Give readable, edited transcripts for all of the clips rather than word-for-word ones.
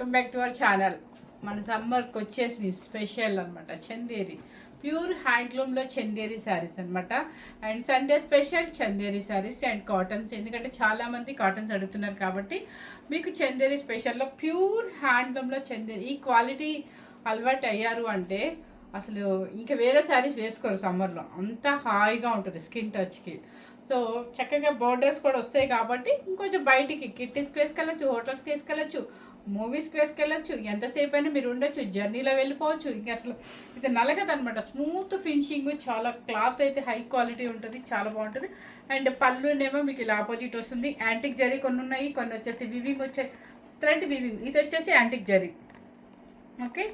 Welcome back to our channel. మన సమ్మర్కి వచ్చేసి స్పెషల్ అనమాట చందేరి ప్యూర్ హ్యాండ్లూమ్లో చందేరి శారీస్ అనమాట. And Sunday special Chanderi saris and cottons, ఎందుకంటే చాలామంది కాటన్స్ అడుగుతున్నారు కాబట్టి మీకు చందేరి స్పెషల్లో ప్యూర్ హ్యాండ్లూమ్లో చందేరి ఈ క్వాలిటీ అలవాటు అయ్యారు అంటే అసలు ఇంకా వేరే శారీస్ వేసుకోరు సమ్మర్లో, అంత హాయిగా ఉంటుంది స్కిన్ టచ్కి. సో చక్కగా బోర్డర్స్ కూడా వస్తాయి కాబట్టి ఇంకొంచెం బయటికి కిట్టీస్కి వేసుకెళ్ళచ్చు, హోటల్స్కి వేసుకెళ్ళచ్చు, మూవీస్కి వేసుకెళ్ళచ్చు, ఎంతసేపు అయినా మీరు ఉండొచ్చు, జర్నీలో వెళ్ళిపోవచ్చు. ఇంకా అసలు ఇది నలగదు అనమాట, స్మూత్ ఫినిషింగ్, చాలా క్లాత్ అయితే హై క్వాలిటీ ఉంటుంది, చాలా బాగుంటుంది. అండ్ పళ్ళునేమో మీకు ఇలా ఆపోజిట్ వస్తుంది. యాంటిక్ జరీ కొన్ని ఉన్నాయి, కొన్ని వచ్చేసి వివింగ్ వచ్చాయి, థ్రెడ్ వివింగ్. ఇది వచ్చేసి యాంటిక్ జరీ. ఓకే,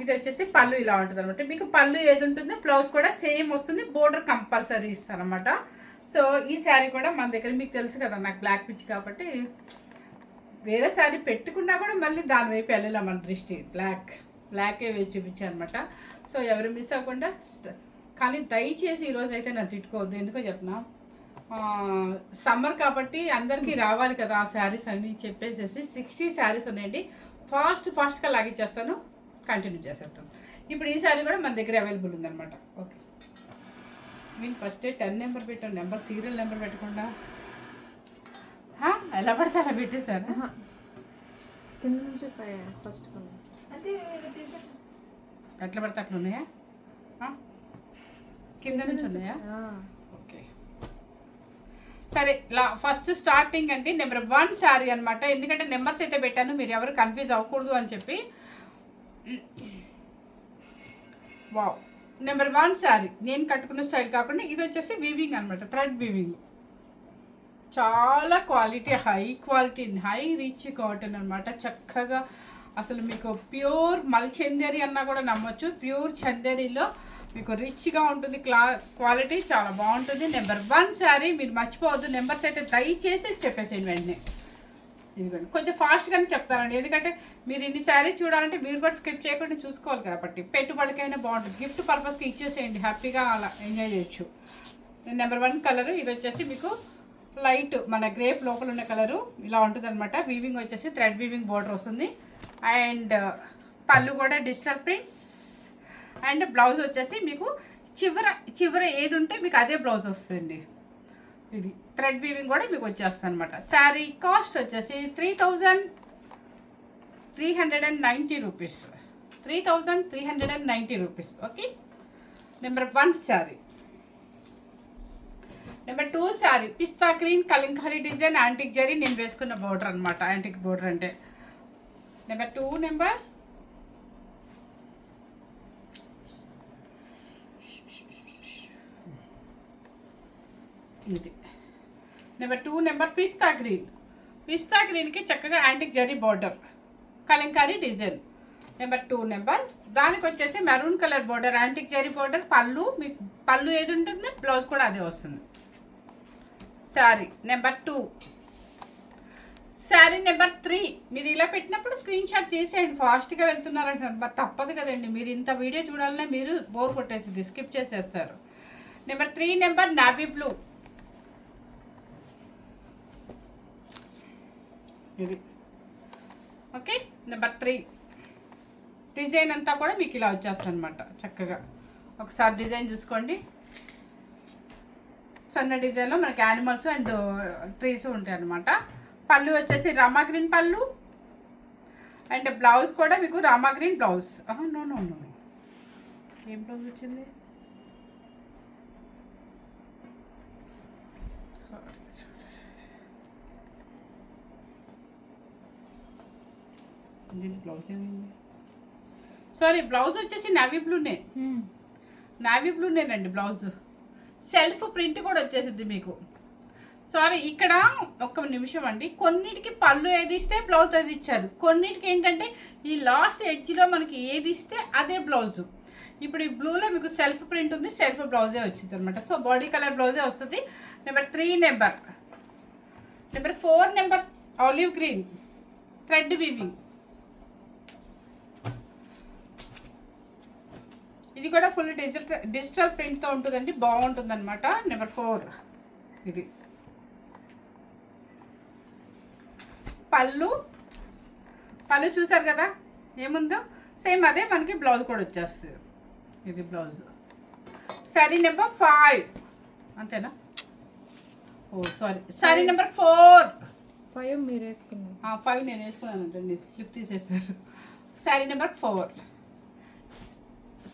ఇది వచ్చేసి పళ్ళు ఇలా ఉంటుంది అనమాట. మీకు పళ్ళు ఏది ఉంటుందో బ్లౌజ్ కూడా సేమ్ వస్తుంది, బోర్డర్ కంపల్సరీ ఇస్తారనమాట. సో ఈ శారీ కూడా మన దగ్గర మీకు తెలుసు కదా, నాకు బ్లాక్ పిచ్ కాబట్టి వేరే శారీ పెట్టుకున్నా కూడా మళ్ళీ దాని వైపు వెళ్ళాలి మన దృష్టి, బ్లాకే వేసి చూపించాను అనమాట. సో ఎవరు మిస్ అవ్వకుండా, కానీ దయచేసి ఈరోజు అయితే నన్ను తిట్టుకోవద్దు, ఎందుకో చెప్పిన సమ్మర్ కాబట్టి అందరికీ రావాలి కదా ఆ శారీస్ అన్నీ చెప్పేసేసి 60 శారీస్ ఉన్నాయండి. ఫాస్ట్గా లాగిచ్చేస్తాను, కంటిన్యూ చేసేస్తాను. ఇప్పుడు ఈ శారీ కూడా మన దగ్గర అవైలబుల్ ఉందన్నమాట. ఓకే, నేను ఫస్ట్ 10 నెంబర్ పెట్టాను, నెంబర్ సీరియల్ నెంబర్ పెట్టకుండా ఎలా పడితే అలా పెట్టేశారు. కింద నుంచి ఫస్ట్ ఎట్లా పడితే అట్లా ఉన్నాయా, కింద నుంచి ఉన్నాయా? ఓకే సరే, ఫస్ట్ స్టార్టింగ్ అంటే నెంబర్ 1 శారీ అనమాట. ఎందుకంటే నెంబర్స్ అయితే పెట్టాను, మీరు ఎవరు కన్ఫ్యూజ్ అవ్వకూడదు అని చెప్పి. వావ్, నెంబర్ 1 శారీ నేను కట్టుకున్న స్టైల్ కాకుండా ఇది వచ్చేసి వీవింగ్ అనమాట, థ్రెడ్ వీవింగ్, చాలా quality, high quality, high rich cotton అనమాట. చక్కగా అసలు మీకు ప్యూర్ మల్ చందేరి అన్నా కూడా నమ్మొచ్చు. ప్యూర్ చందేరిలో మీకు రిచ్గా ఉంటుంది, క్వాలిటీ చాలా బాగుంటుంది. నెంబర్ 1 శారీ మీరు మర్చిపోవద్దు. నెంబర్స్ అయితే దయచేసి చెప్పేసేయండి వెంటనే. ఇదిగోండి, కొంచెం ఫాస్ట్గానే చెప్తానండి, ఎందుకంటే మీరు ఇన్ని శారీస్ చూడాలంటే మీరు కూడా స్కిప్ చేయకుండా చూసుకోవాలి కాబట్టి. పెట్టుబడికైనా బాగుంటుంది, గిఫ్ట్ పర్పస్కి ఇచ్చేసేయండి, హ్యాపీగా అలా ఎంజాయ్ చేయొచ్చు. నెంబర్ 1 కలరు ఇది వచ్చేసి మీకు లైట్ మన గ్రేప్ లోపల ఉన్న కలరు ఇలా ఉంటుంది అనమాట. వీవింగ్ వచ్చేసి థ్రెడ్ వీవింగ్ బోర్డర్ వస్తుంది. అండ్ పళ్ళు కూడా డిజిటల్ ప్రింట్స్. అండ్ బ్లౌజ్ వచ్చేసి మీకు చివర ఏది ఉంటే మీకు అదే బ్లౌజ్ వస్తుంది. ఇది థ్రెడ్ వీవింగ్ కూడా మీకు వచ్చేస్తుంది అనమాట. శారీ కాస్ట్ వచ్చేసి 3,390 rupees, 3,390 rupees. Okay, number 1 sari. Number 2 sari పిస్తా green kalamkari design antique zari, నేను వేసుకున్న బోర్డర్ అనమాట. యాంటిక్ బోర్డర్ అంటే నెంబర్ 2 నెంబర్ ఇది. నెంబర్ 2 నెంబర్ పిస్తా గ్రీన్కి చక్కగా antique zari border, kalamkari design. Number 2 number దానికి వచ్చేసి maroon colour border, antique zari border. Pallu మీకు పళ్ళు ఏది ఉంటుంది బ్లౌజ్ కూడా అదే వస్తుంది. శారీ నెంబర్ 2. శారీ నెంబర్ 3. మీరు ఇలా పెట్టినప్పుడు స్క్రీన్ షాట్ తీసేయండి, ఫాస్ట్గా వెళ్తున్నారంటారు, మరి తప్పదు కదండి. మీరు ఇంత వీడియో చూడాలనే మీరు బోర్ కొట్టేసింది, స్కిప్ చేసేస్తారు. నెంబర్ 3 నెంబర్ నావీ బ్లూ, ఇది. ఓకే, నెంబర్ 3 డిజైన్ అంతా కూడా మీకు ఇలా వచ్చేస్తుంది అనమాట. చక్కగా ఒకసారి డిజైన్ చూసుకోండి. సన్న డిజైన్లో మనకి యానిమల్స్ అండ్ ట్రీస్ ఉంటాయి అనమాట. పళ్ళు వచ్చేసి రామా గ్రీన్ పళ్ళు. అండ్ బ్లౌజ్ కూడా మీకు రామా గ్రీన్ బ్లౌజ్. నో ఏం బ్లౌజ్ వచ్చింది? బ్లౌజ్ ఏమైంది? సారీ, బ్లౌజ్ వచ్చేసి నావీ బ్లూనేనండి బ్లౌజ్. సెల్ఫ్ ప్రింట్ కూడా వచ్చేసింది మీకు. సారీ, ఇక్కడ ఒక్క నిమిషం అండి, కొన్నిటికి పళ్ళు ఏది ఇస్తే బ్లౌజ్ అది ఇచ్చారు, కొన్నిటికి ఏంటంటే ఈ లాస్ట్ ఎడ్జ్లో మనకి ఏది ఇస్తే అదే బ్లౌజు. ఇప్పుడు ఈ బ్లూలో మీకు సెల్ఫ్ ప్రింట్ ఉంది, సెల్ఫ్ బ్లౌజే వచ్చింది అనమాట. సో బాడీ కలర్ బ్లౌజే వస్తుంది. Number 3 number 4 number olive green thread weaving, ఇది కూడా ఫుల్ డిజిటల్ ప్రింట్తో ఉంటుందండి, బాగుంటుంది అనమాట. నెంబర్ 4 ఇది. పళ్ళు పళ్ళు చూసారు కదా ఏముందో, సేమ్ అదే మనకి బ్లౌజ్ కూడా వచ్చేస్తుంది. ఇది బ్లౌజ్. శారీ నెంబర్ 5 అంతేనా? ఓ సారీ, శారీ నెంబర్ 4. 5 మీరు వేసుకున్నాం. 5 నేను వేసుకున్నాను అంటండి, స్లిప్ తీసేసారు. Sari number 4.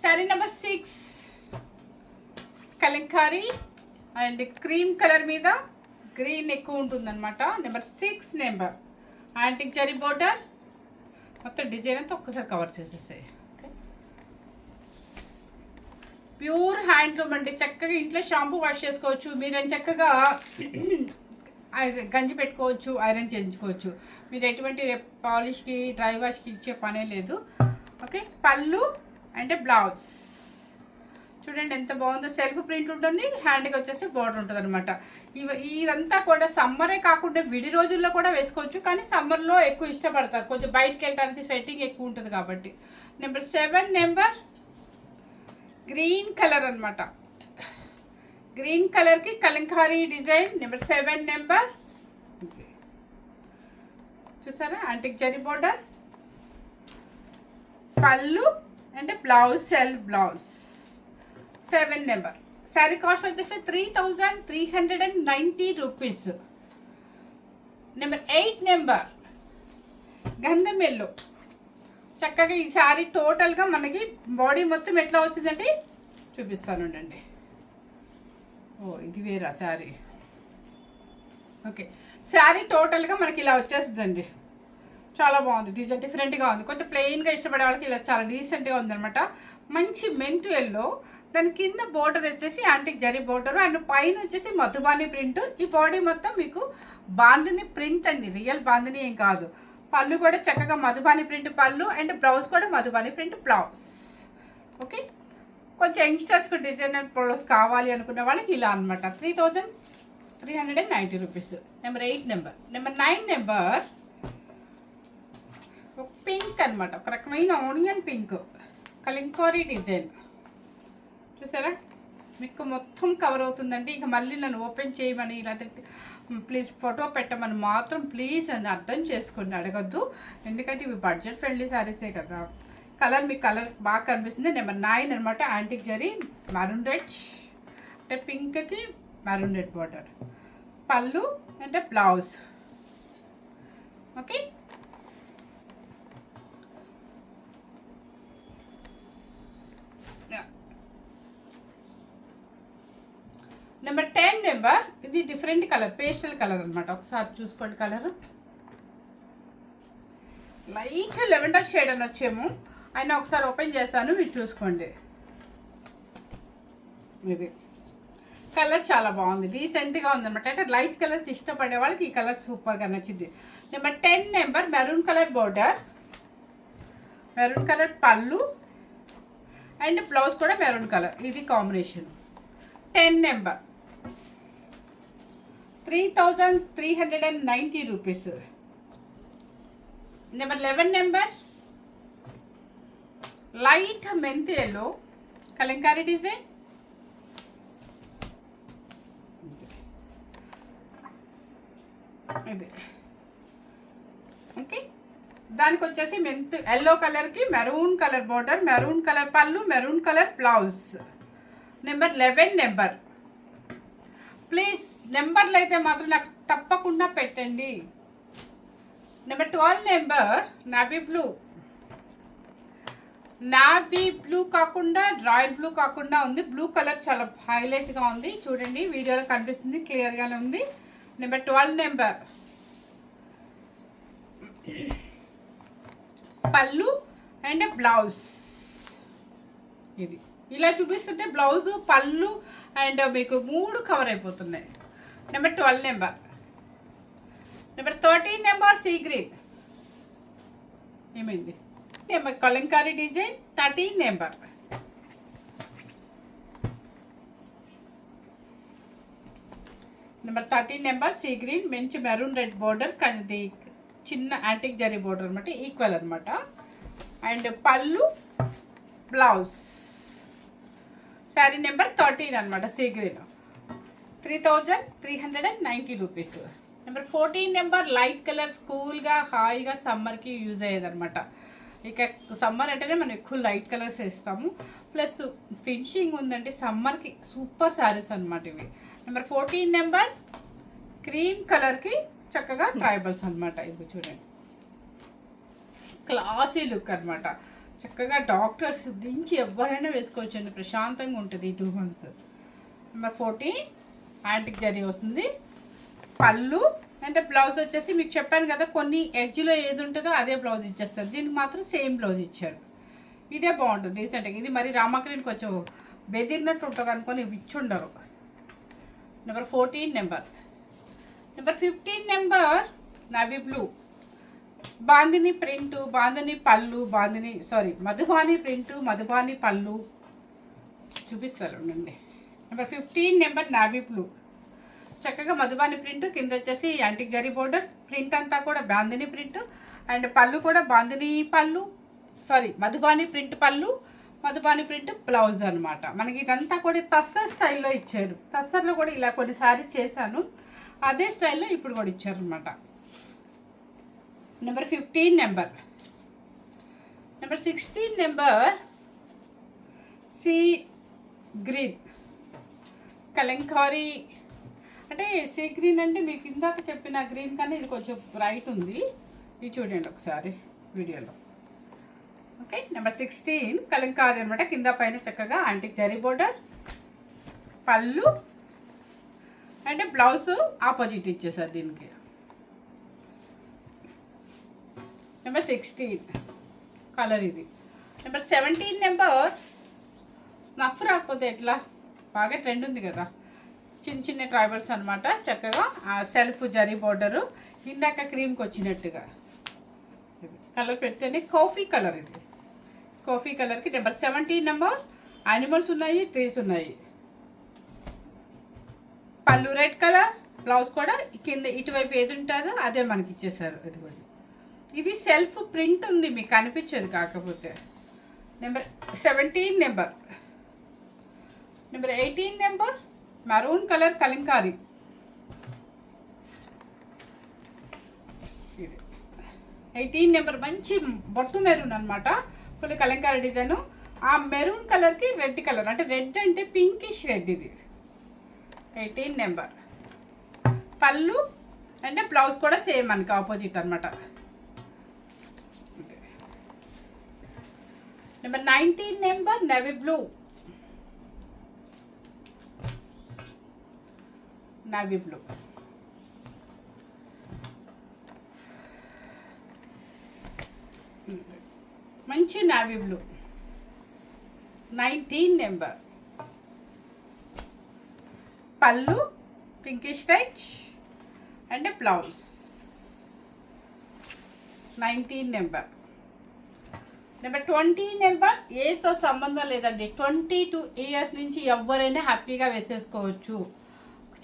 Sari number 6 Kalamkari and cream colour మీద గ్రీన్ ఎక్కువ ఉంటుందన్నమాట. Number 6 number antique zari border. మొత్తం డిజైన్ అంతా ఒక్కసారి కవర్ చేసేసాయి. ఓకే, ప్యూర్ హ్యాండ్లూమ్ అండి. చక్కగా ఇంట్లో షాంపూ వాష్ చేసుకోవచ్చు. మీరేం చక్కగా గంజి పెట్టుకోవచ్చు, ఐరన్ చేయించుకోవచ్చు. మీరు ఎటువంటి పాలిష్కి డ్రై వాష్కి ఇచ్చే పనే లేదు. ఓకే, పళ్ళు అంటే బ్లౌజ్ చూడండి ఎంత బాగుందో. సెల్ఫ్ ప్రింట్ ఉంటుంది, హ్యాండ్కి వచ్చేసి బోర్డర్ ఉంటుంది అనమాట. ఇదంతా కూడా సమ్మరే కాకుండా విడి రోజుల్లో కూడా వేసుకోవచ్చు, కానీ సమ్మర్లో ఎక్కువ ఇష్టపడతారు, కొంచెం బయటకు వెళ్ళడానికి స్వెట్టింగ్ ఎక్కువ ఉంటుంది కాబట్టి. నెంబర్ 7 నెంబర్ గ్రీన్ కలర్ అనమాట. గ్రీన్ కలర్కి కలంకారీ డిజైన్. నెంబర్ 7 నెంబర్ చూసారా, యాంటిక్ జరీ బోర్డర్, పళ్ళు అంటే blouse, self blouse. 7 number. Sari cost వచ్చేసి 3390 రూపీస్. నెంబర్ 8 నెంబర్ గంధం ఎల్లో. చక్కగా ఈ శారీ టోటల్గా మనకి బాడీ మొత్తం ఎట్లా వచ్చిందంటే చూపిస్తాను అండి. ఓ ఇది వేరా శారీ. ఓకే, శారీ టోటల్గా మనకి ఇలా వచ్చేస్తుందండి. చాలా బాగుంది, డిజైన్ డిఫరెంట్గా ఉంది. కొంచెం ప్లెయిన్గా ఇష్టపడే వాళ్ళకి ఇలా చాలా డీసెంట్గా ఉందన్నమాట. మంచి మెంటు ఎల్లో. దాని కింద బోర్డర్ వచ్చేసి యాంటిక్ జరీ బోర్డర్ అండ్ పైన వచ్చేసి మధుబాని ప్రింట్. ఈ బాడీ మొత్తం మీకు బాందిని ప్రింట్ అండి, రియల్ బాందిని ఏం కాదు. పళ్ళు కూడా చక్కగా Madhubani print pallu and blouse కూడా మధుబాని ప్రింట్ బ్లౌజ్. ఓకే, కొంచెం యంగ్స్టర్స్కి డిజైనర్ బ్లౌజ్ కావాలి అనుకున్న వాళ్ళకి ఇలా అనమాట. 3390 rupees. Number 8 number. Number 9 number ఒక పింక్ అనమాట, ఒక రకమైన ఆనియన్ పింక్ కలంకారీ డిజైన్. చూసారా, మీకు మొత్తం కవర్ అవుతుందండి. ఇక మళ్ళీ నన్ను ఓపెన్ చేయమని లేదంటే ప్లీజ్ ఫోటో పెట్టమని మాత్రం ప్లీజ్ అని అర్థం చేసుకోండి, అడగద్దు. ఎందుకంటే ఇవి బడ్జెట్ ఫ్రెండ్లీ శారీసే కదా. కలర్ మీకు కలర్ బాగా కనిపిస్తుంది. నెంబర్ 9 అనమాట. యాంటిక్ జరీ మెరూన్ రెడ్ అంటే పింక్కి మెరూన్ రెడ్ బార్డర్, పళ్ళు అంటే బ్లౌజ్. Okay, number 10 number. ఇది డిఫరెంట్ కలర్, పేస్టల్ కలర్ అనమాట. ఒకసారి చూసుకోండి, కలర్ లైట్ లెవెండర్ షేడ్ అని వచ్చేమో. అయినా ఒకసారి ఓపెన్ చేస్తాను, మీరు చూసుకోండి. ఇది కలర్ చాలా బాగుంది, డీసెంట్గా ఉందన్నమాట. అంటే లైట్ కలర్స్ ఇష్టపడే వాళ్ళకి ఈ కలర్ సూపర్గా నచ్చింది. Number 10 number maroon colour border, maroon colour pallu and blouse కూడా మెరూన్ కలర్. ఇది combination. 10 number 3390 rupees. Number 11 number light మెంతి ఎల్లో కలంకారీ డిజైన్. ఇది ఓకే, దానికి వచ్చేసి మెంతి ఎల్లో కలర్కి maroon colour border, maroon colour pallu, maroon colour blouse. Number 11 number. Please నెంబర్లు అయితే మాత్రం నాకు తప్పకుండా పెట్టండి. Number 12 number navy blue. Navy blue కాకుండా రాయల్ బ్లూ కాకుండా ఉంది. బ్లూ కలర్ చాలా హైలైట్గా ఉంది, చూడండి వీడియోలో కనిపిస్తుంది, క్లియర్గానే ఉంది. Number 12 number pallu and blouse. ఇది ఇలా చూపిస్తుంటే బ్లౌజు పళ్ళు అండ్ మీకు 3 కవర్ అయిపోతున్నాయి. Number 12 number. Number 13 number sea green. ఏమైంది? Number kalamkari design 13 number. Number 13 number sea green, మంచి మెరూన్ రెడ్ బోర్డర్, కానీ చిన్న యాంటిక్ జరీ బోర్డర్ అనమాట, ఈక్వల్ అనమాట. And pallu blouse. Sari number 13 అనమాట, sea green. 3390 rupees. Number 14 number light colours కూల్గా హాయిగా సమ్మర్కి యూజ్ అయ్యేదన్నమాట. ఇక సమ్మర్ అంటేనే మనం ఎక్కువ లైట్ కలర్స్ వేస్తాము. ప్లస్ ఫినిషింగ్ ఉందంటే సమ్మర్కి సూపర్ శారీస్ అనమాట ఇవి. నెంబర్ 14 నెంబర్ క్రీమ్ కలర్కి చక్కగా ట్రైబల్స్ అనమాట. ఇవి చూడండి, క్లాసీ లుక్ అనమాట. చక్కగా డాక్టర్స్ దించి ఎవరైనా వేసుకోవచ్చండి, ప్రశాంతంగా ఉంటుంది ఈ 2 months. నెంబర్ 14 యాంటిక్ జరీ వస్తుంది. పళ్ళు అంటే బ్లౌజ్ వచ్చేసి మీకు చెప్పాను కదా, కొన్ని ఎడ్జ్లో ఏది ఉంటుందో అదే బ్లౌజ్ ఇచ్చేస్తారు. దీనికి మాత్రం సేమ్ బ్లౌజ్ ఇచ్చారు. ఇదే బాగుంటుంది రీసెంట్గా. ఇది మరి రామకృష్ణ కొంచెం బెదిరినట్టు ఉంటుంది అనుకొని ఇచ్చుండరు. Number 14 number 15 number navy blue, bandhani print, bandhani pallu, Madhubani print, Madhubani పళ్ళు చూపిస్తారు ఉండండి. నెంబర్ 15 నెంబర్ నావీ బ్లూ, చక్కగా మధుబాని ప్రింట్, కింద వచ్చేసి యాంటిక్ జరీ బోర్డర్, ప్రింట్ అంతా కూడా బాందిని ప్రింట్, అండ్ పళ్ళు కూడా బాందిని పళ్ళు, మధుబాని ప్రింట్ పళ్ళు, మధుబాని ప్రింట్ బ్లౌజ్ అనమాట. మనకి ఇదంతా కూడా తస్సర్ స్టైల్లో ఇచ్చారు. తస్సర్లో కూడా ఇలా కొన్ని సారీస్ చేశాను, అదే స్టైల్లో ఇప్పుడు కూడా ఇచ్చారు అనమాట. Number 15 number 16 number sea green Kalamkari. అంటే సీ గ్రీన్ అంటే మీకు ఇందాక చెప్పిన గ్రీన్ కానీ ఇది కొంచెం బ్రైట్ ఉంది. ఇది చూడండి ఒకసారి వీడియోలో. ఓకే, నెంబర్ 16 కలంకారీ అనమాట. కింద పైన చక్కగా యాంటిక్ జరీ బోర్డర్, పళ్ళు అంటే బ్లౌజ్ ఆపోజిట్ ఇచ్చేసారు దీనికి. నెంబర్ 16 కలర్ ఇది. నెంబర్ 17 నెంబర్ నఫ్ రాకపోతే ఎట్లా, బాగా ట్రెండ్ ఉంది కదా, చిన్న చిన్న ట్రైబల్స్ అనమాట. చక్కగా సెల్ఫ్ జరీ బోర్డరు, ఇందాక క్రీమ్కి వచ్చినట్టుగా కలర్ పెడితేనే కాఫీ కలర్. ఇది కాఫీ కలర్కి నెంబర్ 17 నెంబర్. యానిమల్స్ ఉన్నాయి, ట్రీస్ ఉన్నాయి. పళ్ళు రెడ్ కలర్, బ్లౌజ్ కూడా కింద ఇటువైపు ఏది ఉంటారో అదే మనకి ఇచ్చేసారు. ఇది సెల్ఫ్ ప్రింట్ ఉంది, మీకు కనిపించదు కాకపోతే. Number 17 number 18 number maroon colour Kalamkari. ఇది 18 నెంబర్ మంచి బొట్టు మెరూన్ అనమాట, ఫుల్ కలంకారీ డిజైను. ఆ మెరూన్ కలర్కి రెడ్ కలర్, అంటే రెడ్ అంటే పింకిష్ రెడ్. ఇది 18 నెంబర్. పళ్ళు అంటే బ్లౌజ్ కూడా సేమ్ మనకి ఆపోజిట్ అనమాట. Number 19 number navy blue, navy blue. మంచి navy blue. 19 number. Pallu pinkish red and blouse. 19 number. Number 20 number ఏజ్తో సంబంధం లేదండి. 22 years నుంచి ఎవరైనా హ్యాపీగా వేసేసుకోవచ్చు.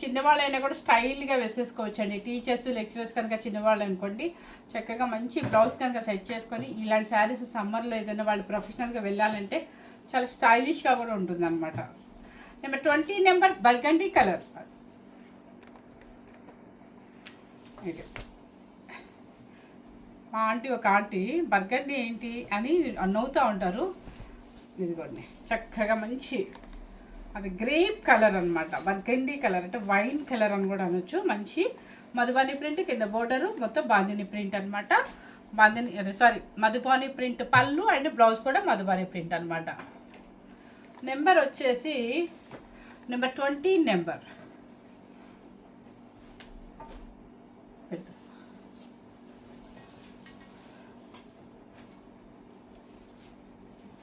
చిన్నవాళ్ళైనా కూడా స్టైల్గా వేసేసుకోవచ్చు అండి. టీచర్స్ లెక్చరర్స్ కనుక చిన్నవాళ్ళు అనుకోండి, చక్కగా మంచి బ్లౌజ్ కనుక సెట్ చేసుకొని ఇలాంటి శారీస్ సమ్మర్లో ఏదైనా వాళ్ళు ప్రొఫెషనల్గా వెళ్ళాలంటే చాలా స్టైలిష్గా కూడా ఉంటుంది అనమాట. Number 20 number burgundy colour. మా ఒక ఆంటీ బర్గండీ ఏంటి అని నవ్వుతూ ఉంటారు. ఇదిగోండి చక్కగా మంచి అది గ్రేప్ కలర్ అనమాట. బర్గండీ కలర్ అంటే వైన్ కలర్ అని కూడా అనొచ్చు. మంచి మధుబాని ప్రింట్, కింద బోర్డరు మొత్తం బాందిని ప్రింట్ అనమాట. Madhubani print pallu and blouse కూడా మధుబాని ప్రింట్ అనమాట. నెంబర్ వచ్చేసి నెంబర్ 20 నెంబర్.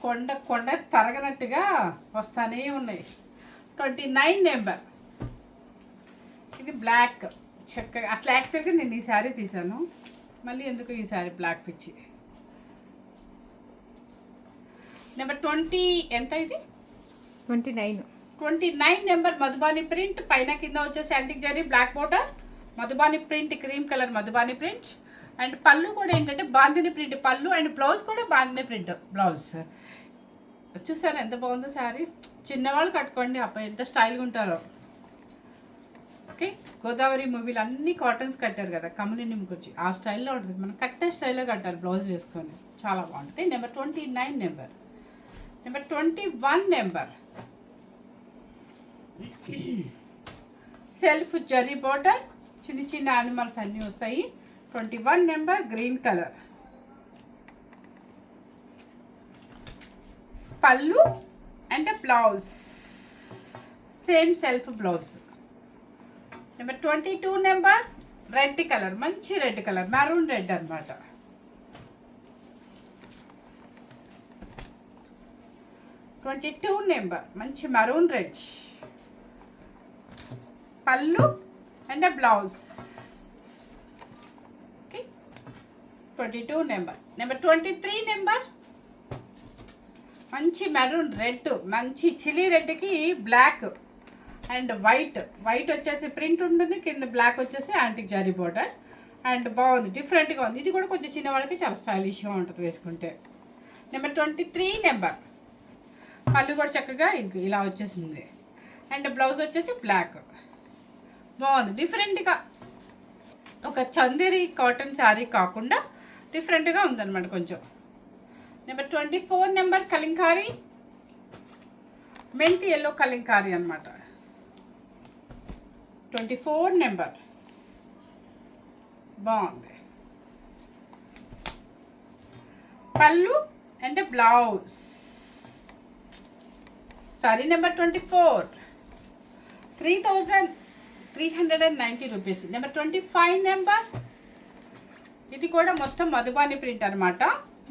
కొండ కొండ తరగనట్టుగా వస్తానే ఉన్నాయి. 29 నెంబర్. ఇది బ్లాక్ చక్కగా. అసలు యాక్చువల్గా నేను ఈ శారీ తీసాను, మళ్ళీ ఎందుకు ఈ శారీ బ్లాక్ పిచ్చి. నెంబర్ 20 ఎంత ఇది? 29 నెంబర్ మధుబాని ప్రింట్, పైన కింద వచ్చేసి antique zari black border, Madhubani print cream colour Madhubani print and పళ్ళు కూడా ఏంటంటే bandhani print pallu and blouse కూడా బాందిని ప్రింట్ బ్లౌజ్. చూసారు ఎంత బాగుందో శారీ. చిన్నవాళ్ళు కట్టుకోండి, అబ్బాయి ఎంత స్టైల్గా ఉంటారో. ఓకే, గోదావరి మూవీలో అన్ని కాటన్స్ కట్టారు కదా కమలిని గురించి, ఆ స్టైల్లో ఉంటుంది. మనం కట్టే స్టైల్లో కట్టాలి బ్లౌజ్ వేసుకొని, చాలా బాగుంటుంది. Number 29 number. Number 21 number self zari border, చిన్న చిన్న యానిమల్స్ అన్నీ వస్తాయి. 21 number green colour. Pallu and blouse same self blouse. Number 22 number red colour, మంచి రెడ్ కలర్, మెరూన్ రెడ్ అనమాట. నెంబర్ మంచి maroon red. Pallu and blouse. Okay, 22 number. Number 23 number మంచి maroon red, మంచి chilli రెడ్కి బ్లాక్ అండ్ వైట్. వైట్ వచ్చేసి print ఉంటుంది, కింద black వచ్చేసి యాంటిక్ జరీ బోర్డర్. అండ్ బాగుంది, డిఫరెంట్గా ఉంది. ఇది కూడా కొంచెం చిన్న వాళ్ళకి చాలా స్టైలిష్గా ఉంటుంది వేసుకుంటే. Number 23 number. పళ్ళు కూడా చక్కగా ఇలా వచ్చేసింది. అండ్ బ్లౌజ్ వచ్చేసి బ్లాక్. బాగుంది, డిఫరెంట్గా ఒక చందేరి కాటన్ శారీ కాకుండా డిఫరెంట్గా ఉందన్నమాట కొంచెం. నెంబర్ 24 నెంబర్ కలంకారీ, మెంతి ఎల్లో కలంకారీ అనమాట. 24 నెంబర్ బాగుంది. పళ్ళు and blouse. Sorry number 24, 3,390 rupees. Number 25 number. ఇది కూడా మొత్తం మధుబాని ప్రింట్ అనమాట.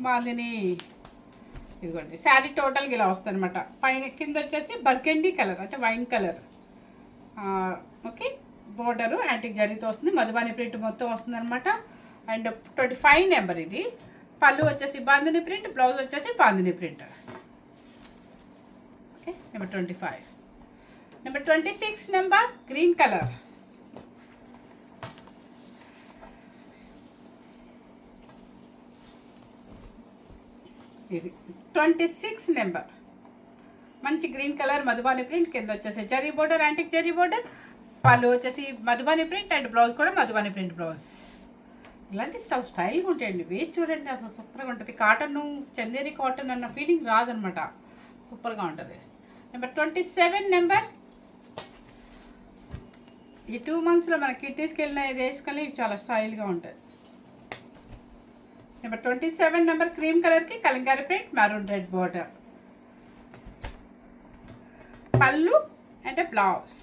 మాదిని ఇదిగోండి, శారీ టోటల్గా ఇలా వస్తుంది అనమాట. పైన కింద వచ్చేసి బర్గండీ కలర్ అంటే wine colour. Okay, border antique జరీతో వస్తుంది, మధుబాని ప్రింట్ మొత్తం వస్తుంది అనమాట. అండ్ 25 నెంబర్ ఇది. పళ్ళు వచ్చేసి బాందిని ప్రింట్, బ్లౌజ్ వచ్చేసి bandhani print. Okay, number 25. Number 26 number green colour. ఇది 26 నెంబర్ మంచి గ్రీన్ కలర్ మధుబాని ప్రింట్, కింద వచ్చేసి zari border antique zari border. పళ్ళు వచ్చేసి మధుబాని ప్రింట్ అండ్ బ్లౌజ్ కూడా మధుబాని ప్రింట్ బ్లౌజ్. ఇలాంటి స్టైల్గా ఉంటాయండి, వేసి చూడండి, అసలు సూపర్గా ఉంటుంది. కాటన్ చందేరి కాటన్ అన్న ఫీలింగ్ రాదనమాట, సూపర్గా ఉంటుంది. Number 27 number. ఈ 2 మంత్స్లో మన కిట్టీస్కి వెళ్ళిన ఇది వేసుకొని చాలా స్టైల్గా ఉంటాయి. నెంబర్ 27 నెంబర్ క్రీమ్ కలర్కి Kalamkari print, maroon red border. పళ్ళు అండ్ బ్లౌజ్.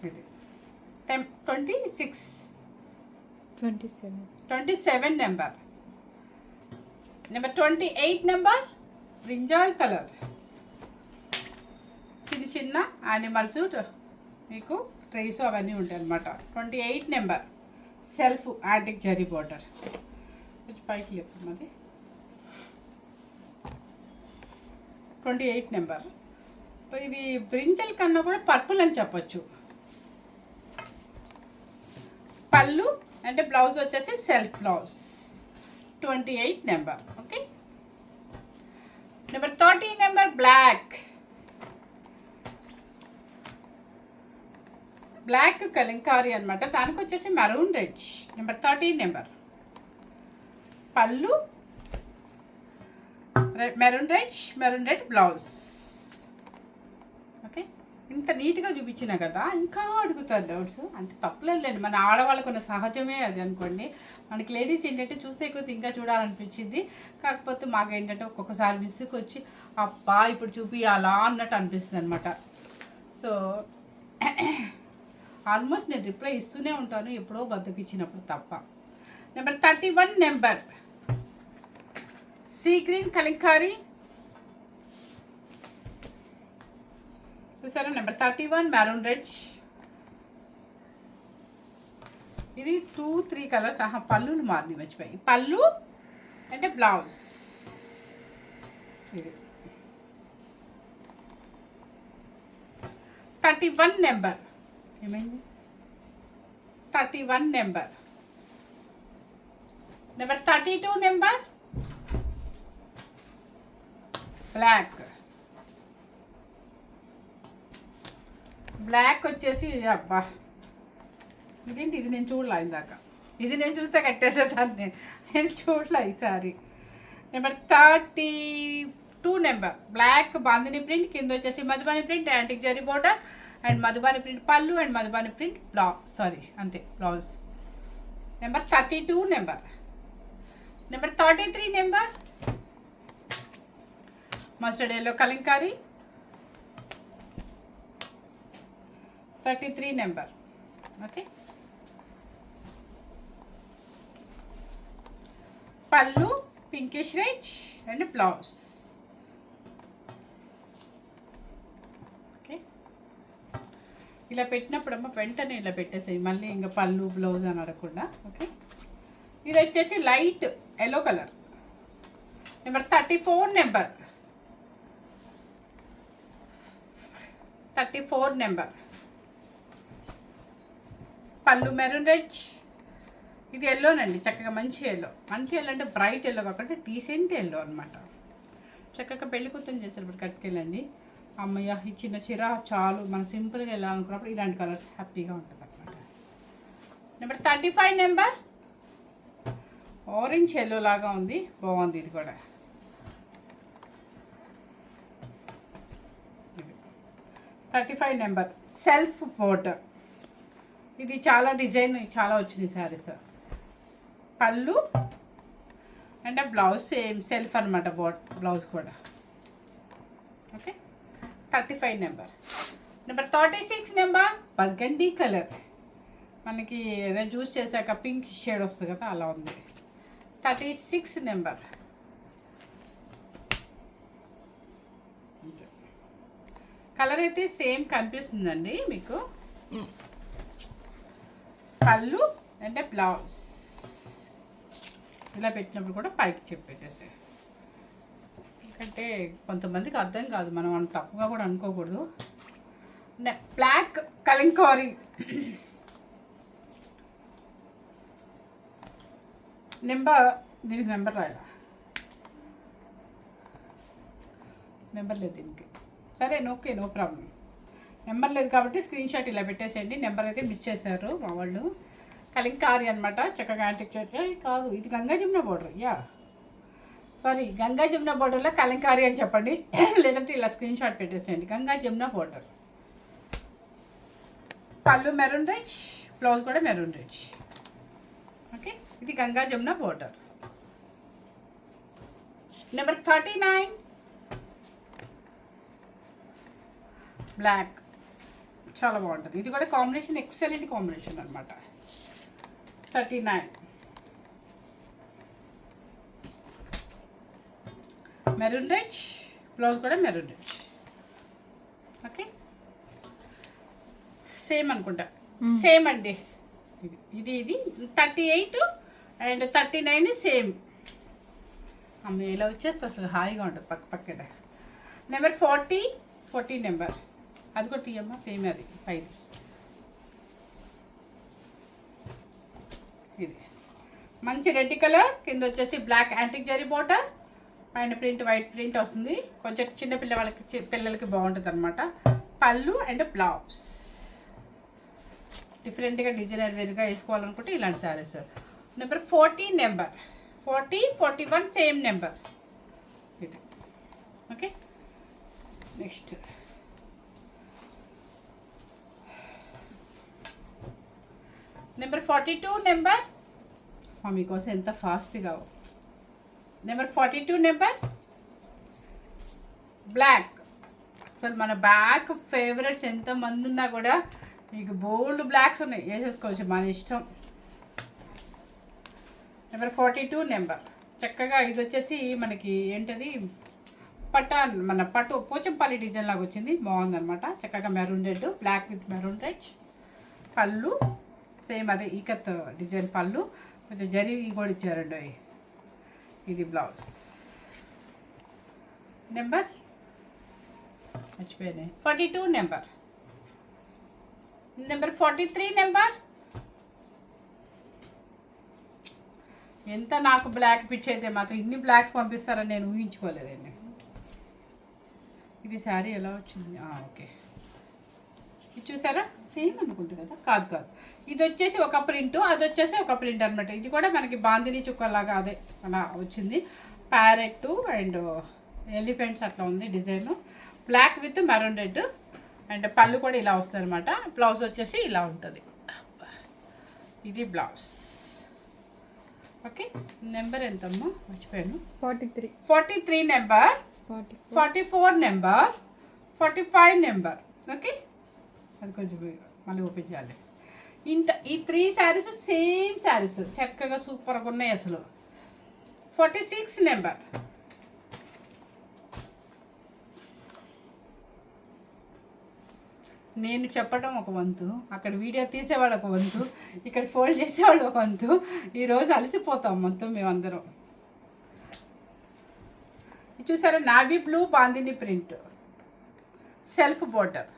ఇది 27 number. Number 28 number brinjal colour, చిన్న చిన్న యానిమల్స్ మీకు ట్రేస్ అవన్నీ ఉంటాయి అన్నమాట. 28 number self antique zari border. కొంచెం పైకి లేపుతుంది అది. 28 నెంబర్. ఇది బ్రింజల్ కన్నా కూడా పర్పుల్ అని చెప్పొచ్చు. పళ్ళు అంటే బ్లౌజ్ వచ్చేసి self blouse. 28 number. Okay, number 30 number black. Black kalamkari అనమాట, దానికి వచ్చేసి maroon red. Number 30 number. Pallu maroon red blouse. Okay, ఇంత నీట్గా చూపించిన కదా, ఇంకా అడుగుతారు డౌట్స్ అంటే తప్పలేదులేండి, మన ఆడవాళ్ళకు ఉన్న సహజమే అది అనుకోండి. మనకి లేడీస్ ఏంటంటే చూసే కొద్ది ఇంకా చూడాలనిపించింది. కాకపోతే మాకు ఏంటంటే ఒక్కొక్కసారి విసుగు వచ్చి అబ్బా ఇప్పుడు చూపియాలా అన్నట్టు అనిపిస్తుంది అనమాట. సో ఆల్మోస్ట్ నేను రిప్లై ఇస్తూనే ఉంటాను, ఎప్పుడో బద్దకిచ్చినప్పుడు తప్ప. Number 31 number sea green Kalamkari. చూసారా, నెంబర్ 31 మెరూన్ రెడ్. ఇది 2-3 కలర్స్. పళ్ళులు మారింది, మర్చిపోయి. పళ్ళు అంటే బ్లౌజ్. ఇది 31 నెంబర్. ఏమైంది? 31 number. Number 32 number black. Black వచ్చేసి అబ్బా ఇదేంటి, ఇది నేను చూడలే ఇందాక, ఇది నేను చూస్తే కట్టేసేదాన్ని, నేను చూడలే ఈసారి. Number 32 number black bandhani print, కింద వచ్చేసి Madhubani print, antique zari border and Madhubani print pallu and Madhubani print blouse. Number 32 number. Number 33 number mustard yellow kalamkari. 33 number. Okay, pallu pinkish red and blouse. Okay, ఇలా పెట్టినప్పుడు వెంటనే ఇలా పెట్టేసేయి, మళ్ళీ ఇంకా పళ్ళు బ్లౌజ్ అని అడగకుండా. ఓకే, ఇది వచ్చేసి light yellow colour. Number 34 number. 34 number pallu maroon red. ఇది ఎల్లోనండి, చక్కగా మంచి ఎల్లో అంటే బ్రైట్ ఎల్లో కాకుండా డీసెంట్ ఎల్లో అనమాట. చక్కగా పెళ్లి కూతురు చేసేటప్పుడు కట్టుకెళ్ళండి. అమ్మయ్య ఈ చిన్న చీర చాలు, మనం సింపుల్గా వెళ్ళాలనుకున్నప్పుడు ఇలాంటి కలర్ హ్యాపీగా ఉంటుంది అనమాట. నెంబర్ 35 నెంబర్ ఆరెంజ్ ఎల్లో లాగా ఉంది, బాగుంది ఇది కూడా. 35 నెంబర్ సెల్ఫ్ బోర్డర్. ఇది చాలా డిజైన్ చాలా వచ్చింది శారీస్. పళ్ళు అండ్ బ్లౌజ్ సేమ్ సెల్ఫ్ అనమాట, బ్లౌజ్ కూడా. Okay, 35 number. Number 36 number burgundy colour, మనకి ఏదైనా జ్యూస్ చేశాక పింక్ షేడ్ వస్తుంది కదా అలా ఉంది. 36 నెంబర్. కలర్ అయితే సేమ్ కనిపిస్తుందండి మీకు. పళ్ళు అంటే బ్లౌజ్ ఇలా పెట్టినప్పుడు కూడా పైకి చెప్పేసేసి, ఎందుకంటే కొంతమందికి అర్థం కాదు, మనం అంత తప్పుగా కూడా అనుకోకూడదు. బ్లాక్ కలంకారీ. దీనికి నెంబర్ రాయలా, నెంబర్ లేదు దీనికి. సరే ఓకే, నో ప్రాబ్లం. నెంబర్ లేదు కాబట్టి స్క్రీన్ షాట్ ఇలా పెట్టేసేయండి. నెంబర్ అయితే మిస్ చేశారు మా వాళ్ళు. కలంకారీ అనమాట, చక్కగా యాంటిక్ కాదు, ఇది గంగా జమున బోర్డర్. గంగా జమున బోర్డర్లో కలంకారీ అని చెప్పండి, లేదంటే ఇలా స్క్రీన్ షాట్ పెట్టేసేయండి. Ganga Jamuna border. Pallu maroon red, blouse కూడా మెరూన్ రెడ్. ఓకే, ఇది Ganga Jamuna border. Number 39 black, చాలా బాగుంటుంది. ఇది కూడా కాంబినేషన్ ఎక్సలెంట్ కాంబినేషన్ అనమాట. 39 మెరూన్ రెడ్, బ్లౌజ్ కూడా మెరూన్ రెడ్. ఓకే, సేమ్ అనుకుంటా, సేమ్ అండి. ఇది 38 అండ్ 39 సేమ్. అమ్మ ఇలా వచ్చేస్తే అసలు హాయిగా ఉంటుంది పక్కన. నెంబర్ 40 నెంబర్, అది కూడా తీయమ్మా, సేమ్ అది 5. ఇది మంచి రెడ్ కలర్, కింద వచ్చేసి బ్లాక్ యాంటిక్ జరీ బోర్డర్, పైన ప్రింట్ వైట్ ప్రింట్ వస్తుంది. కొంచెం చిన్న పిల్లలకి బాగుంటుంది అనమాట. పళ్ళు అండ్ బ్లౌజ్. డిఫరెంట్గా డిజైనర్ వేరుగా వేసుకోవాలనుకుంటే ఇలాంటి saris. Number 40 number. 40, 41 same number ఇది. Okay, next number 42 number. మీకోసం ఎంత ఫాస్ట్గా. Number 42 number black. అసలు మన బ్లాక్ ఫేవరెట్స్ ఎంతమంది ఉన్నా కూడా మీకు బోల్డ్ బ్లాక్స్ ఉన్నాయి, వేసేసుకోవచ్చు మన ఇష్టం. Number 42 number. చక్కగా ఇది వచ్చేసి మనకి ఏంటది మన పట్టు పోచంపల్లి డిజైన్ లాగా వచ్చింది, బాగుందనమాట. చక్కగా maroon red, black with maroon red. Pallu same అదే ఈకత్ డిజైన్ పళ్ళు, కొంచెం జరీ కూడా ఇచ్చారండి. ఇది బ్లౌజ్. నెంబర్ మర్చిపోయాను, 42 నెంబర్. Number 43 number. ఎంత నాకు బ్లాక్ పిచ్ అయితే మాత్రం ఇన్ని బ్లాక్స్ పంపిస్తారని నేను ఊహించుకోలేదండి. ఇది శారీ ఎలా వచ్చింది? ఓకే, ఇది చూసారా సేమ్ అనుకుంటు కదా, కాదు కాదు, ఇది వచ్చేసి ఒక ప్రింట్, అది వచ్చేసి ఒక ప్రింట్ అనమాట. ఇది కూడా మనకి బాందిని చుక్కలాగా అదే అలా వచ్చింది. ప్యారెట్ అండ్ ఎలిఫెంట్స్ అట్లా ఉంది design. Black with maroon red and పళ్ళు కూడా ఇలా వస్తుంది అనమాట. బ్లౌజ్ వచ్చేసి ఇలా ఉంటుంది. ఇది బ్లౌజ్. ఓకే, నెంబర్ ఎంతమ్మా మర్చిపోయాను. 43 నెంబర్, 44 నెంబర్, 45 నెంబర్. ఓకే, అది కొంచెం మళ్ళీ ఓపెన్ చేయాలి. ఈ 3 శారీస్ సేమ్ శారీస్, చక్కగా సూపర్గా ఉన్నాయి అసలు. 46 నెంబర్, నేను చెప్పడం ఒక వంతు, అక్కడ వీడియో తీసేవాళ్ళు ఒక వంతు, ఇక్కడ ఫోల్డ్ చేసేవాళ్ళు ఒక వంతు. ఈరోజు అలసిపోతాం మొత్తం మేమందరం. చూసారా, navy blue bandhani print, self border,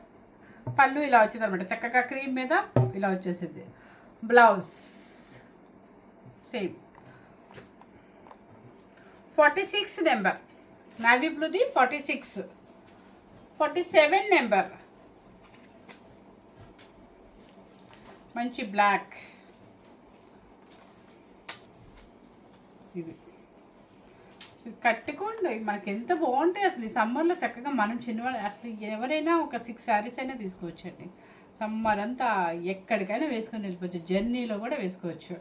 pallu ఇలా వచ్చింది అనమాట. చక్కగా క్రీమ్ మీద ఇలా వచ్చేసింది. Blouse same. 46 నెంబర్ నావీ బ్లూది, 46. 47 నెంబర్ మంచి బ్లాక్. ఇది కట్టుకోండి, మనకి ఎంత బాగుంటాయి అసలు. ఈ సమ్మర్లో చక్కగా మనం చిన్నవాళ్ళు అసలు ఎవరైనా ఒక 6 శారీస్ అయినా తీసుకోవచ్చండి. సమ్మర్ అంతా ఎక్కడికైనా వేసుకొని వెళ్ళిపోవచ్చు, జర్నీలో కూడా వేసుకోవచ్చు.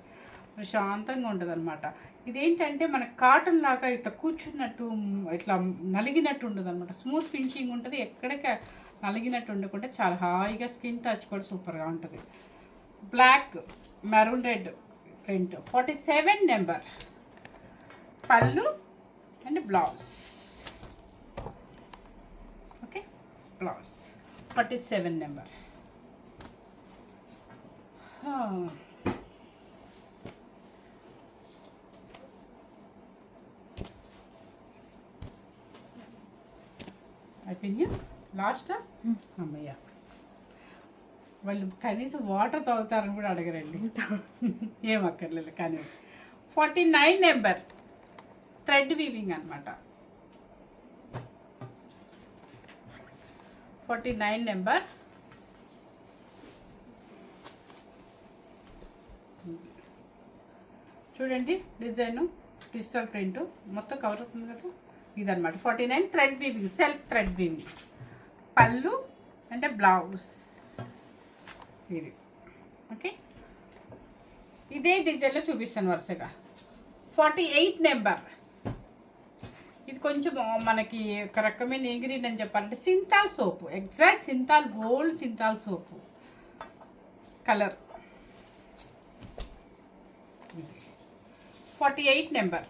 ప్రశాంతంగా ఉంటుంది అనమాట. ఇదేంటంటే మన కాటన్ లాగా ఇట్లా కూర్చున్నట్టు ఇట్లా నలిగినట్టు ఉండదు అనమాట. స్మూత్ ఫినిషింగ్ ఉంటుంది, ఎక్కడికి నలిగినట్టు ఉండకుండా చాలా హాయిగా స్కిన్ టచ్ కూడా సూపర్గా ఉంటుంది. Black maroon red print, 47 number, pallu and blouse. Okay, blouse 47 number. అయిపోయింది లాస్ట్. అమ్మయ్య, వాళ్ళు కనీసం వాటర్ తాగుతారని కూడా అడగరండి. ఏం అక్కర్లేదు. కానీ 49 నెంబర్ థ్రెడ్ వీవింగ్ అనమాట. 49 నెంబర్. చూడండి డిజైన్, డిజిటల్ ప్రింట్ మొత్తం కవర్ అవుతుంది కదా, ఇదనమాట. 49 thread weaving, self thread weaving, పళ్ళు అంటే బ్లౌజ్ ఇది. ఓకే, ఇదే డిజైన్లో చూపిస్తాను వరుసగా. 48 నెంబర్. ఇది కొంచెం మనకి ఒక రకమైన ఇంగ్రీడియంట్ అని చెప్పాలంటే Cinthol soap, exact Cinthol, gold Cinthol soap colour. 48 number,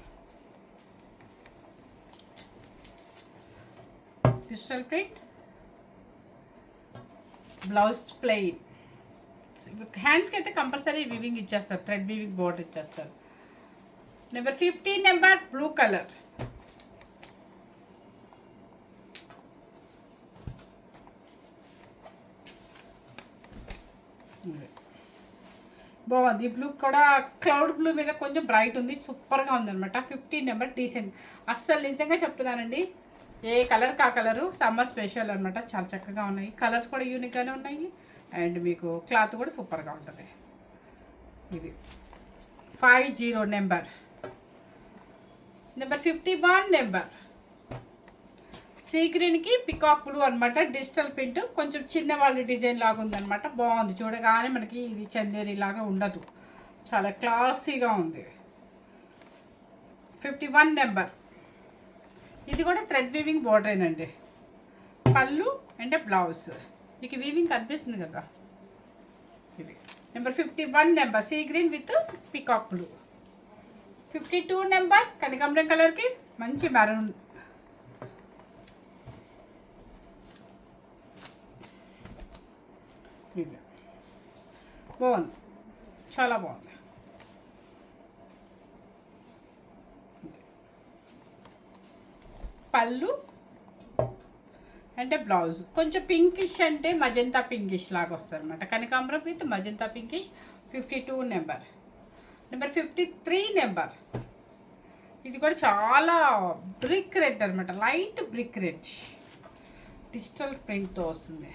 digital print, blouse plain. హ్యాండ్స్కి అయితే కంపల్సరీ వీవింగ్ ఇచ్చేస్తారు, థ్రెడ్ వీవింగ్ బోర్డర్ ఇచ్చేస్తారు. Number 15 number blue colour. బాగుంది. ఈ బ్లూ కూడా క్లౌడ్ బ్లూ మీద కొంచెం బ్రైట్ ఉంది, సూపర్గా ఉందన్నమాట. 15 నెంబర్ డీసెంట్. అస్సలు నిజంగా చెప్తున్నానండి, ఏ కలర్ కా కలరు సమ్మర్ స్పెషల్ అనమాట. చాలా చక్కగా ఉన్నాయి, కలర్స్ కూడా యూనిక్గానే ఉన్నాయి అండ్ మీకు క్లాత్ కూడా సూపర్గా ఉంటుంది. ఇది 50 నెంబర్. నెంబర్ 51 నెంబర్ సీ గ్రీన్కి పికాక్ బ్లూ అనమాట. డిజిటల్ ప్రింట్, కొంచెం చిన్న వాళ్ళ డిజైన్ లాగా ఉందన్నమాట. బాగుంది, చూడగానే మనకి ఇది చందేరి లాగా ఉండదు, చాలా క్లాసీగా ఉంది. 51 నెంబర్. ఇది కూడా థ్రెడ్ వీవింగ్ బోర్డరేనండి. పళ్ళు అంటే బ్లౌజ్, మీకు వీవింగ్ కనిపిస్తుంది కదా. ఇది number 51 number sea green with peacock blue. 52 number కనకాంబరం కలర్కి మంచి మెరూన్. ఇది బాగుంది, చాలా బాగుంది. పళ్ళు అంటే బ్లౌజ్ కొంచెం పింకిష్, అంటే మజంతా పింకిష్ లాగా వస్తుంది అనమాట. కనకాంబరం with magenta pinkish. 52 number. Number 53 number. ఇది కూడా చాలా బ్రిక్ రెడ్ అనమాట, లైట్ బ్రిక్ రెడ్ డిజిటల్ ప్రింట్తో వస్తుంది.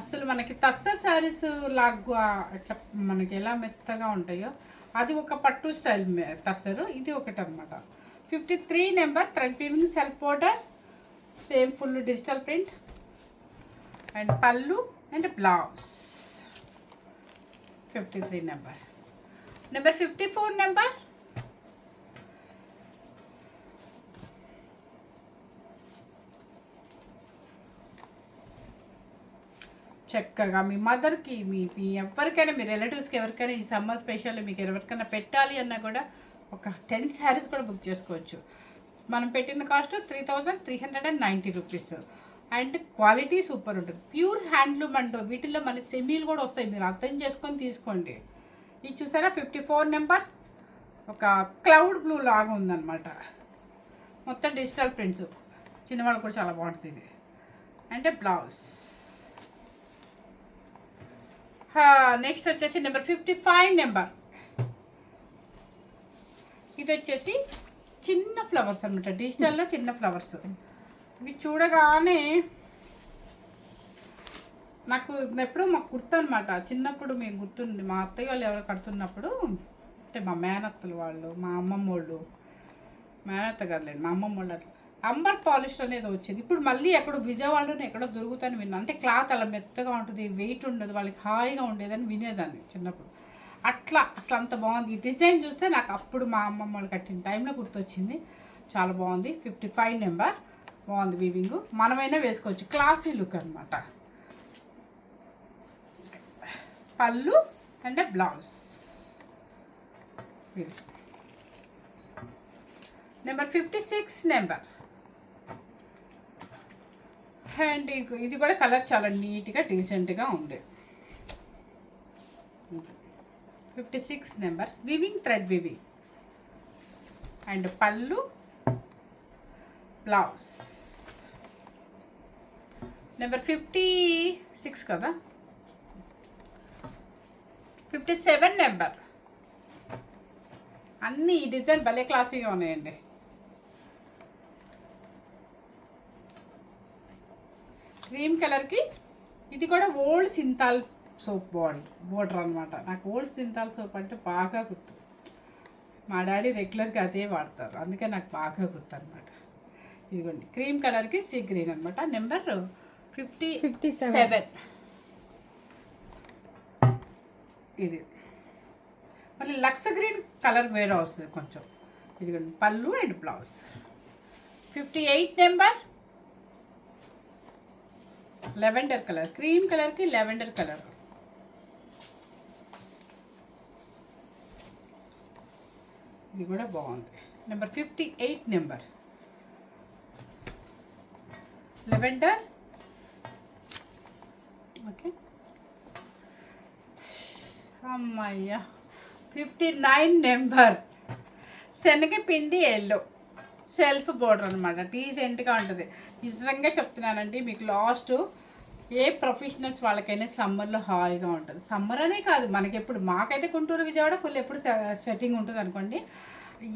అసలు మనకి టస్సర్ శారీస్ లాగా ఇట్లా మనకి ఎలా మెత్తగా ఉంటాయో అది ఒక పట్టు స్టైల్ టస్సరు, ఇది ఒకటి అనమాట. 53 number thread weaving self border, same full digital print and pallu and blouse. 53 number. Number 54 number చక్కగా మీ మదర్కి మీ ఎవరికైనా మీ రిలేటివ్స్కి ఎవరికైనా ఈ సమ్మర్ స్పెషల్ మీకు ఎవరికైనా పెట్టాలి అన్నా కూడా ఒక 10 శారీస్ కూడా బుక్ చేసుకోవచ్చు. మనం పెట్టిన cost 3390 rupees and quality super ఉంటుంది. ప్యూర్ హ్యాండ్లూమ్ అండ్ వీటిల్లో మళ్ళీ సెమీలు కూడా వస్తాయి, మీరు అర్థం చేసుకొని తీసుకోండి. ఇది చూసారా 54 నెంబర్ ఒక క్లౌడ్ బ్లూ లాగా ఉందన్నమాట, మొత్తం డిజిటల్ ప్రింట్స్, చిన్నవాళ్ళు కూడా చాలా బాగుంటుంది ఇది. అంటే బ్లౌజ్. నెక్స్ట్ వచ్చేసి నెంబర్ 55 నెంబర్. ఇది వచ్చేసి చిన్న ఫ్లవర్స్ అనమాట, డిజిటల్లో చిన్న ఫ్లవర్స్. ఇవి చూడగానే నాకు ఎప్పుడూ మాకు గుర్తు అనమాట, చిన్నప్పుడు మేము గుర్తుంది మా అత్తయ్య వాళ్ళు ఎవరు కడుతున్నప్పుడు, అంటే మా మేనత్తలు వాళ్ళు, మా అమ్మమ్మ వాళ్ళు, మేనత్త కదలేండి మా అమ్మమ్మ వాళ్ళు, అట్లా అంబర్ పాలిస్టర్ అనేది వచ్చేది. ఇప్పుడు మళ్ళీ ఎక్కడో విజయవాడలో ఎక్కడో దొరుకుతాను విన్నాను. అంటే క్లాత్ అలా మెత్తగా ఉంటుంది, వెయిట్ ఉండదు, వాళ్ళకి హాయిగా ఉండేదని వినేదాన్ని చిన్నప్పుడు. అట్లా అసలు అంత బాగుంది. ఈ డిజైన్ చూస్తే నాకు అప్పుడు మా అమ్మమ్మ వాళ్ళు కట్టిన టైంలో గుర్తొచ్చింది. చాలా బాగుంది. 55 నెంబర్ బాగుంది వీవింగ్, మనమైనా వేసుకోవచ్చు, క్లాసీ లుక్ అనమాట. పళ్ళు and blouse. Number 56 number. And ఇది కూడా కలర్ చాలా నీట్గా డీసెంట్గా ఉంది. 56 number weaving thread weaving and pallu blouse. Number 56 కదా, 57 నెంబర్. అన్నీ ఈ డిజైన్ భలే క్లాసీగా ఉన్నాయండి. క్రీమ్ కలర్కి ఇది కూడా ఓల్డ్ సింతాల్ సోప్ బోర్డర్ అనమాట. నాకు ఓల్డ్ సింతాల్ సోప్ అంటే బాగా గుర్తు, మా డాడీ రెగ్యులర్గా అదే వాడతారు, అందుకే నాకు బాగా గుర్తు అనమాట. ఇదిగోండి క్రీమ్ కలర్కి సీ గ్రీన్ అనమాట. నెంబర్ 57. ఇది మళ్ళీ లక్స్ గ్రీన్ కలర్ వేరే వస్తుంది కొంచెం. ఇదిగోండి పళ్ళు and blouse. 58 number lavender colour, cream కలర్కి లెవెండర్ కలర్. ఇది కూడా బాగుంది. Number 58 number lavender. ఓకే అమ్మయ్యా. 59 నెంబర్ శనగపిండి ఎల్లో సెల్ఫ్ బోర్డర్ అనమాట, డీసెంట్గా ఉంటుంది. నిజంగా చెప్తున్నానండి మీకు, లాస్ట్ ఏ ప్రొఫెషనల్స్ వాళ్ళకైనా సమ్మర్లో హాయిగా ఉంటుంది. సమ్మర్ అనే కాదు మనకి ఎప్పుడు, మాకైతే గుంటూరు విజయవాడ ఫుల్ ఎప్పుడు స్వెట్టింగ్ ఉంటుంది అనుకోండి.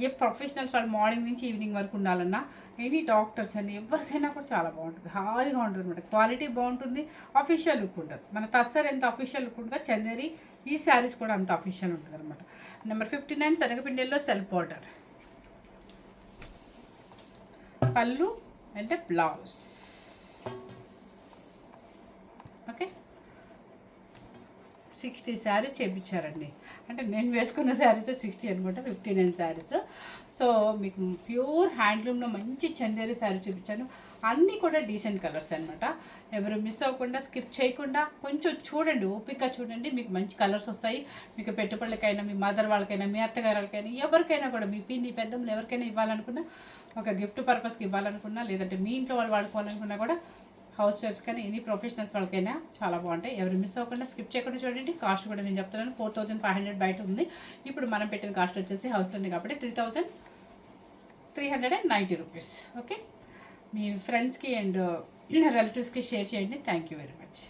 ఏ ప్రొఫెషనల్స్ వాళ్ళు మార్నింగ్ నుంచి ఈవినింగ్ వరకు ఉండాలన్నా, ఎనీ డాక్టర్స్ అని ఎవరికైనా కూడా చాలా బాగుంటుంది, హాయిగా ఉంటుంది అనమాట. క్వాలిటీ బాగుంటుంది, అఫీషియల్ లుక్ ఉంటుంది. మన టస్సర్ ఎంత అఫీషియల్ లుక్ ఉంటుందో చందేరి ఈ శారీస్ కూడా అంత అఫీషియల్ ఉంటుంది అనమాట. నెంబర్ 59 శనగపిండిలో సెల్ఫ్ బోర్డర్, పళ్ళు అంటే బ్లౌజ్. ఓకే 60 శారీస్ చేయించారండి, అంటే నేను వేసుకున్న శారీతో 60 అనుకుంటా, 59 శారీస్. సో మీకు ప్యూర్ హ్యాండ్లూమ్లో మంచి చందేరి శారీ చూపించాను. అన్నీ కూడా డీసెంట్ కలర్స్ అనమాట. ఎవరు మిస్ అవ్వకుండా స్కిప్ చేయకుండా కొంచెం చూడండి, ఓపిక చూడండి, మీకు మంచి కలర్స్ వస్తాయి. మీకు పెట్టుబడులకైనా, మీ మదర్ వాళ్ళకైనా, మీ అత్తగారు వాళ్ళకైనా, ఎవరికైనా కూడా, మీ పిన్ని పెద్దమ్మలు ఎవరికైనా ఇవ్వాలనుకున్నా, ఒక గిఫ్ట్ పర్పస్కి ఇవ్వాలనుకున్నా, లేదంటే మీ ఇంట్లో వాళ్ళు వాడుకోవాలనుకున్నా కూడా, హౌస్ వైఫ్స్ కానీ ఎనీ ప్రొఫెషనల్స్ వాళ్ళకైనా చాలా బాగుంటాయి. ఎవరు మిస్ అవ్వకుండా స్కిప్ చేయకుండా చూడండి. కాస్ట్ కూడా నేను చెప్తున్నాను 4500 బయట ఉంది. ఇప్పుడు మనం పెట్టిన కాస్ట్ వచ్చేసి హౌస్లోనే కాబట్టి 3390 రూపీస్. ఓకే, మీ ఫ్రెండ్స్కి అండ్ రిలేటివ్స్కి షేర్ చేయండి. Thank you very much.